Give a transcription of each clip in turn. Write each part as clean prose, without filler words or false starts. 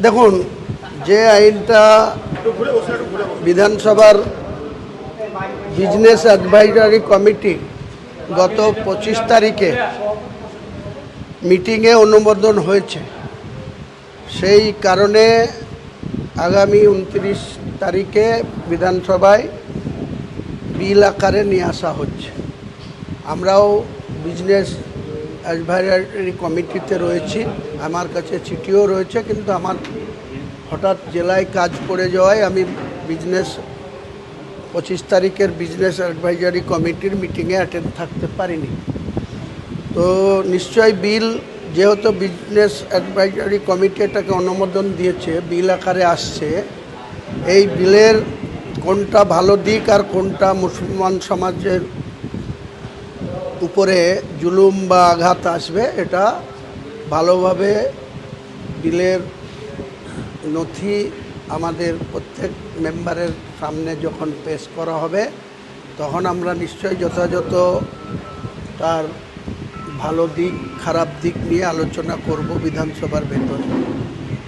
দেখুন, যে আইনটা বিধানসভার বিজনেস অ্যাডভাইজারি কমিটি গত 25 তারিখে মিটিংয়ে অনুমোদন হয়েছে, সেই কারণে আগামী 29 তারিখে বিধানসভায় বিল আকারে নিয়ে আসা হচ্ছে। আমরাও বিজনেস অ্যাডভাইজারি কমিটিতে রয়েছি, আমার কাছে চিঠিও রয়েছে, কিন্তু আমার হঠাৎ জেলায় কাজ পড়ে যাওয়ায় আমি 25 তারিখের বিজনেস অ্যাডভাইজারি কমিটির মিটিংয়ে অ্যাটেন্ড থাকতে পারিনি। তো নিশ্চয়ই বিল, যেহেতু বিজনেস অ্যাডভাইজারি কমিটি এটাকে অনুমোদন দিয়েছে, বিল আকারে আসছে, এই বিলের কোনটা ভালো দিক আর কোনটা মুসলমান সমাজের উপরে জুলুম বা আঘাত আসবে, এটা ভালোভাবে বিলের নথি আমাদের প্রত্যেক মেম্বারের সামনে যখন পেশ করা হবে, তখন আমরা নিশ্চয়ই যথাযথ তার ভালো দিক খারাপ দিক নিয়ে আলোচনা করব বিধানসভার ভেতরে।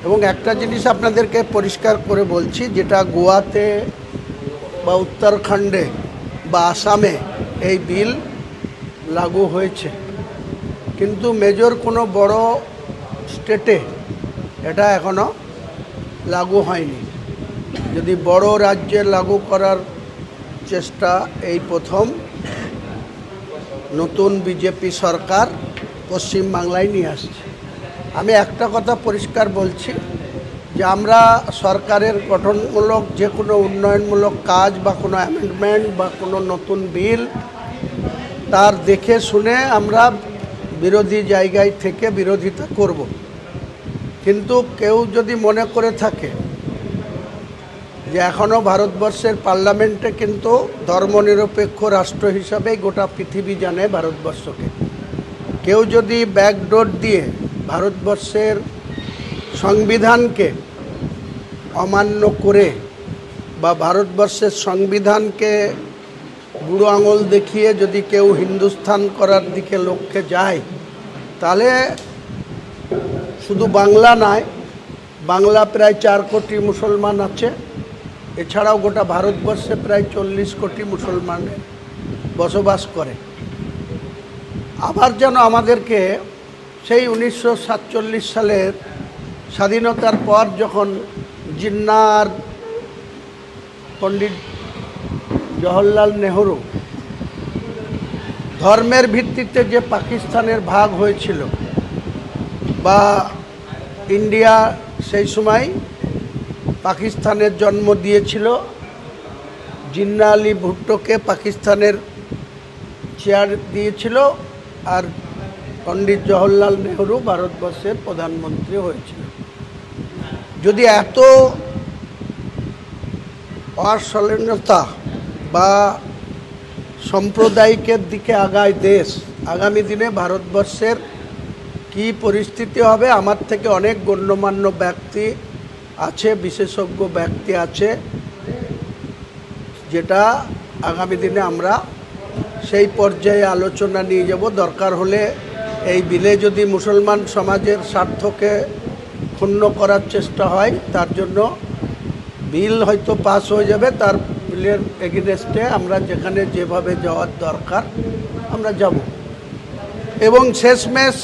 এবং একটা জিনিস আপনাদেরকে পরিষ্কার করে বলছি, যেটা গোয়াতে বা উত্তরাখণ্ডে বা আসামে এই বিল লাগু হয়েছে, কিন্তু মেজর কোনো বড় স্টেটে এটা এখনও লাগু হয়নি। যদি বড় রাজ্যে লাগু করার চেষ্টা এই প্রথম নতুন বিজেপি সরকার পশ্চিমবাংলায় নিয়ে আসছে। আমি একটা কথা পরিষ্কার বলছি যে আমরা সরকারের গঠনমূলক যে কোনো উন্নয়নমূলক কাজ বা কোনো অ্যামেন্ডমেন্ট বা কোনো নতুন বিল, তার দেখে শুনে আমরা বিরোধী জায়গায় থেকে বিরোধিতা করব। কিন্তু কেউ যদি মনে করে থাকে যে এখনও ভারতবর্ষের পার্লামেন্টে কিন্তু ধর্মনিরপেক্ষ রাষ্ট্র হিসাবেই গোটা পৃথিবী জানে ভারতবর্ষকে, কেউ যদি ব্যাকডোর দিয়ে ভারতবর্ষের সংবিধানকে অমান্য করে বা ভারতবর্ষের সংবিধানকে বুড়ো আঙুল দেখিয়ে যদি কেউ হিন্দুস্তান করার দিকে লক্ষ্যে যায়, তাহলে শুধু বাংলা নয়, বাংলা প্রায় 4 কোটি মুসলমান আছে, এছাড়াও গোটা ভারতবর্ষে প্রায় 40 কোটি মুসলমান বসবাস করে। আবার যেন আমাদেরকে সেই 1947 সালের স্বাধীনতার পর যখন জিন্নাহ আর পণ্ডিত জওহরলাল নেহরু ধর্মের ভিত্তিতে যে পাকিস্তানের ভাগ হয়েছিল, বা ইন্ডিয়া সেই সময় পাকিস্তানের জন্ম দিয়েছিল, জিন্নাহ আলী ভুট্টোকে পাকিস্তানের চেয়ার দিয়েছিল, আর পণ্ডিত জওহরলাল নেহরু ভারতবর্ষের প্রধানমন্ত্রী হয়েছিল। যদি এত অসহিষ্ণুতা বা সাম্প্রদায়িকের দিকে আগায় দেশ, আগামী দিনে ভারতবর্ষের কি পরিস্থিতি হবে? আমার থেকে অনেক গণ্যমান্য ব্যক্তি আছে, বিশেষজ্ঞ ব্যক্তি আছে, যেটা আগামী দিনে আমরা সেই পর্যায়ে আলোচনা নিয়ে যাব। দরকার হলে এই বিলে যদি মুসলমান সমাজের স্বার্থকে ক্ষুণ্ণ করার চেষ্টা হয়, তার জন্য বিল হয়তো পাস হয়ে যাবে, তার বিলের এগেনস্টে আমরা যেখানে যেভাবে যাওয়ার দরকার আমরা যাব। এবং শেষমেশ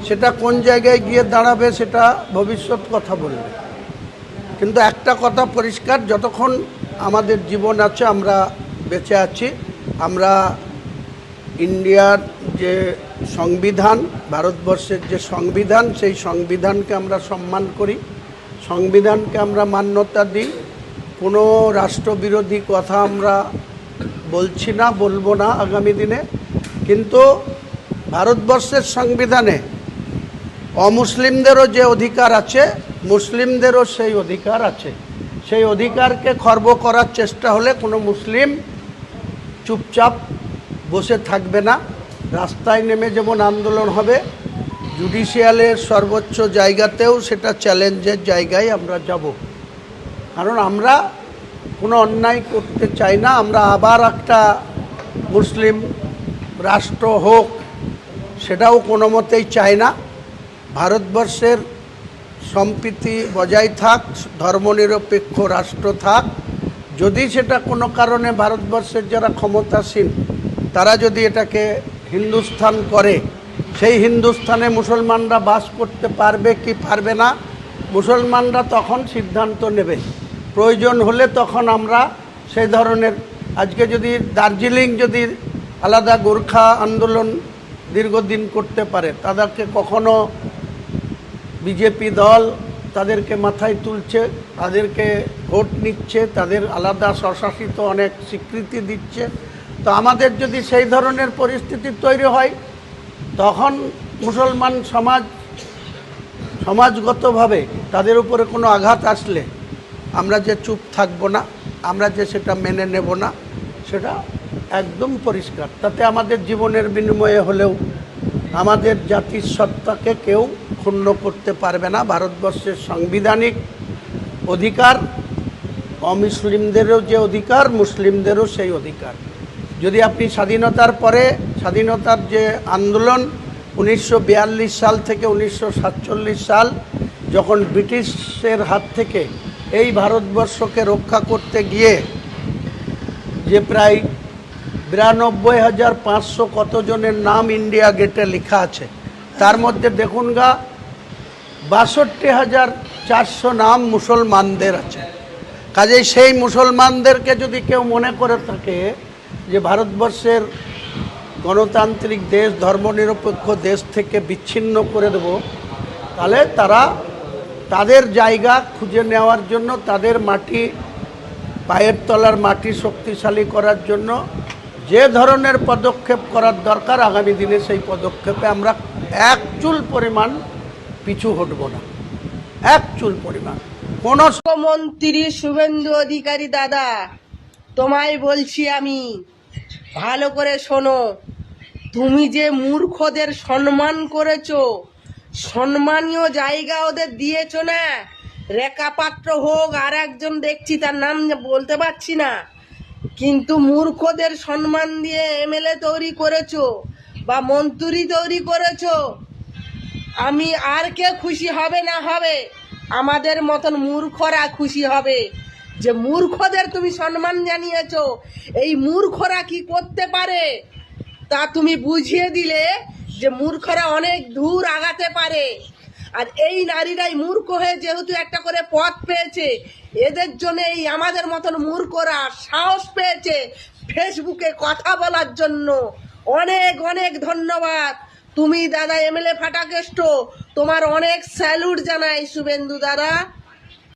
সেটা কোন জায়গায় গিয়ে দাঁড়াবে সেটা ভবিষ্যৎ কথা বলবে। কিন্তু একটা কথা পরিষ্কার, যতক্ষণ আমাদের জীবন আছে, আমরা বেঁচে আছি, আমরা ইন্ডিয়ার যে সংবিধান, ভারতবর্ষের যে সংবিধান, সেই সংবিধানকে আমরা সম্মান করি, সংবিধানকে আমরা মান্যতা দিই। কোনো রাষ্ট্রবিরোধী কথা আমরা বলছি না, বলবো না আগামী দিনে। কিন্তু ভারতবর্ষের সংবিধানে অমুসলিমদেরও যে অধিকার আছে, মুসলিমদেরও সেই অধিকার আছে। সেই অধিকারকে খর্ব করার চেষ্টা হলে কোনো মুসলিম চুপচাপ বসে থাকবে না, রাস্তায় নেমে যেমন আন্দোলন হবে, জুডিশিয়ালের সর্বোচ্চ জায়গাতেও সেটা চ্যালেঞ্জের জায়গায় আমরা যাব। কারণ আমরা কোনো অন্যায় করতে চাই না। আমরা আবার একটা মুসলিম রাষ্ট্র হোক, সেটাও কোনো মতেই চাই না। ভারতবর্ষের সম্প্রীতি বজায় থাক, ধর্মনিরপেক্ষ রাষ্ট্র থাক। যদি সেটা কোনো কারণে ভারতবর্ষের যারা ক্ষমতাসীন তারা যদি এটাকে হিন্দুস্থান করে, সেই হিন্দুস্থানে মুসলমানরা বাস করতে পারবে কি পারবে না, মুসলমানরা তখন সিদ্ধান্ত নেবে। প্রয়োজন হলে তখন আমরা সেই ধরনের, আজকে যদি দার্জিলিং যদি আলাদা গোর্খা আন্দোলন দীর্ঘদিন করতে পারে, তাদেরকে কখনো বিজেপি দল তাদেরকে মাথায় তুলছে, তাদেরকে ভোট নিচ্ছে, তাদের আলাদা স্বশাসিত অনেক স্বীকৃতি দিচ্ছে। তো আমাদের যদি সেই ধরনের পরিস্থিতি তৈরি হয়, তখন মুসলমান সমাজগতভাবে তাদের উপরে কোনো আঘাত আসলে আমরা যে চুপ থাকবো না, আমরা যে সেটা মেনে নেব না, সেটা একদম পরিষ্কার। তাতে আমাদের জীবনের বিনিময়ে হলেও আমাদের জাতির সত্তাকে কেউ ক্ষুণ্ণ করতে পারবে না। ভারতবর্ষের সাংবিধানিক অধিকার, অমুসলিমদেরও যে অধিকার, মুসলিমদেরও সেই অধিকার। যদি আপনি স্বাধীনতার পরে, স্বাধীনতার যে আন্দোলন 1942 সাল থেকে 1947 সাল, যখন ব্রিটিশের হাত থেকে এই ভারতবর্ষকে রক্ষা করতে গিয়ে যে প্রায় 92,500 কতজনের নাম ইন্ডিয়া গেটে লেখা আছে, তার মধ্যে দেখুন 62,400 নাম মুসলমানদের আছে। কাজেই সেই মুসলমানদেরকে যদি কেউ মনে করে থাকে যে ভারতবর্ষের গণতান্ত্রিক দেশ, ধর্মনিরপেক্ষ দেশ থেকে বিচ্ছিন্ন করে দেব, তাহলে তারা তাদের জায়গা খুঁজে নেওয়ার জন্য, তাদের মাটি, পায়ের তলার মাটি শক্তিশালী করার জন্য যে ধরনের পদক্ষেপ করার দরকার, আগামী দিনে সেই পদক্ষেপে আমরা এক চুল পরিমাণ পিছু হটব না, এক চুল পরিমাণ। কোন মুখ্যমন্ত্রী শুভেন্দু অধিকারী দাদা, তোমায় বলছি আমি, ভালো করে শোনো। তুমি যে মূর্খদের সম্মান করেছো, সম্মানীয় জায়গা ওদের দিয়েছো না, রেখা পাত্র হোক আর একজন দেখছি তার নাম বলতে পারছি না, কিন্তু মূর্খদের সম্মান দিয়ে এমএলএ তৈরি করেছো বা মন্ত্রী তৈরি করেছো। আমি আর কে খুশি হবে না হবে, আমাদের মতন মূর্খরা খুশি হবে যে মূর্খদের তুমি সম্মান জানিয়েছো। এই মূর্খরা কি করতে পারে তা তুমি বুঝিয়ে দিলে যে মূর্খরা অনেক দূর আগাতে পারে। আর এই নারীরাই মূর্খ হয়ে যেহেতু একটা করে পথ পেয়েছে, এদের জন্য এই আমাদের মতন মূর্খরা সাহস পেয়েছে ফেসবুকে কথা বলার জন্য। অনেক অনেক ধন্যবাদ। তুমি দাদা এমএলএ ফাটাকেষ্ট, তোমার অনেক স্যালুট জানাই শুভেন্দু দাদা।